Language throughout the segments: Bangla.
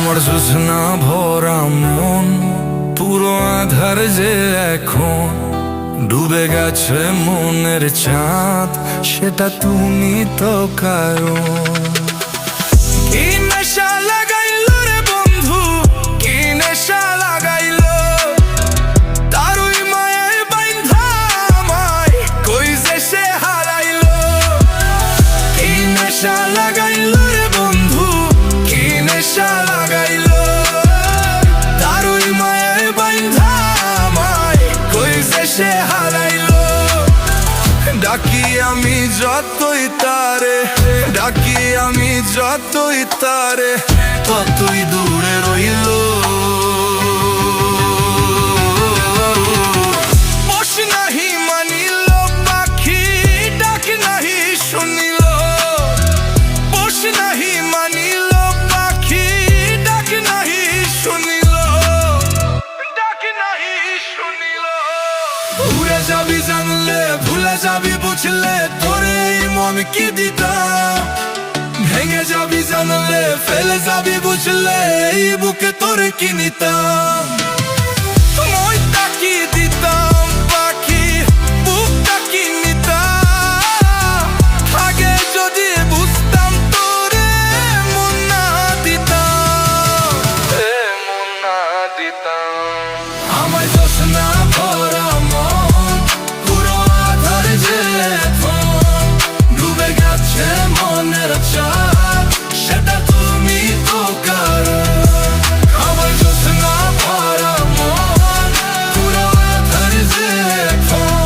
আমার জোছনা ভরা মন পুরো আধার যে এখন ডুবে গেছে মনের চাঁদ, সেটা তুমি তো কারণ। কি নেশা লাগাইলো রে বন্ধু, কি নেশা লাগাইলো, তার ওই মায়ের বাইন্ধা আমায় কই যে সে হারাইলো। কি নেশা লাগাইলো রে বন্ধু, কি নেশা লাগাইলো, তার ওই মায়ের বাইন্ধা আমায় কই যে সে হারাইলো। ডাকি আমি যতই তারে, ডাকি আমি যতই তারে, ততই দূরে রইল। বস নাহি মানিল পাখি, ডাক নাহি শুনিল। বস নাহি মানিল পাখি, ডাক নাহি শুনিল, ডাক নাহি শুনিল। ঘুরে যাবি জানলে, ভুলে যাবি বুঝলে, তোরে এই মন কি দিতাম। ভেঙে যাবি জানলে, ফেলে যাবি বুঝলে, এই বুকে তোরে কি নিতাম। মইটা কি দিতাম পাখি, বুকটা কি নিতাম। আগে যদি বুঝতাম তোরে মন না দিতাম, মন না দিতাম। আমায় জোছনা ভরা মন পুরো আধার যে এখন ডুবে গেছে মনের চাঁদ, সেটা তুমি তো কারণ। আমায় জোছনা ভরা মন পুরো আধার যে এখন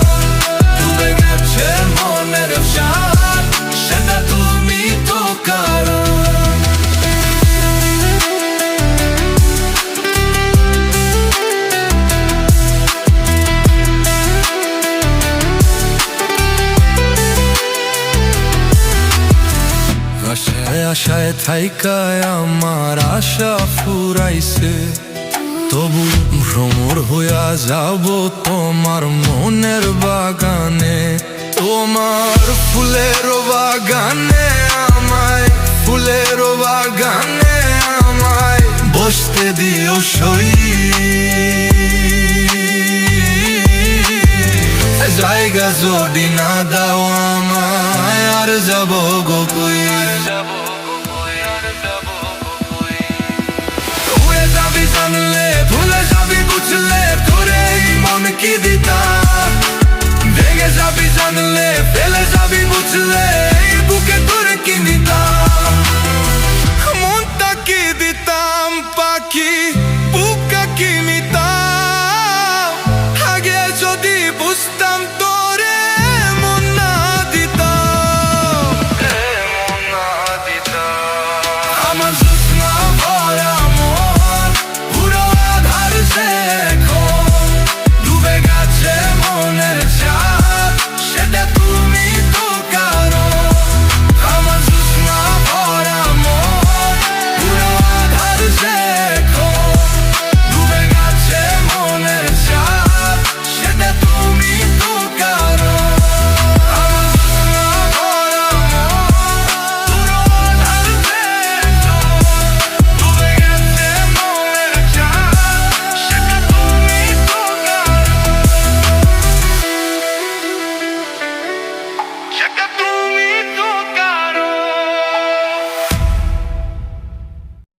ডুবে গেছে মনের চাঁদ, সেটা তুমি তো কারণ। আশায় আশায় থাইকায় আমার আশা ফুরাইছে, তবু ভ্রমর হইয়া যাব তোমার মনের বাগানে। তোমার ফুলের বাগানে আমায়, ফুলের বাগানে আমায় বসতে দিও সই। জায়গা যদি না দাও আমায়, আর যাব গো কই। হয়ে যাবি জানলে, ভুলে যাবি বুঝলে, তোরে এই মন কি দিতাম। ভেঙে যাবি জানলে, ফেলে যাবি বুঝলে,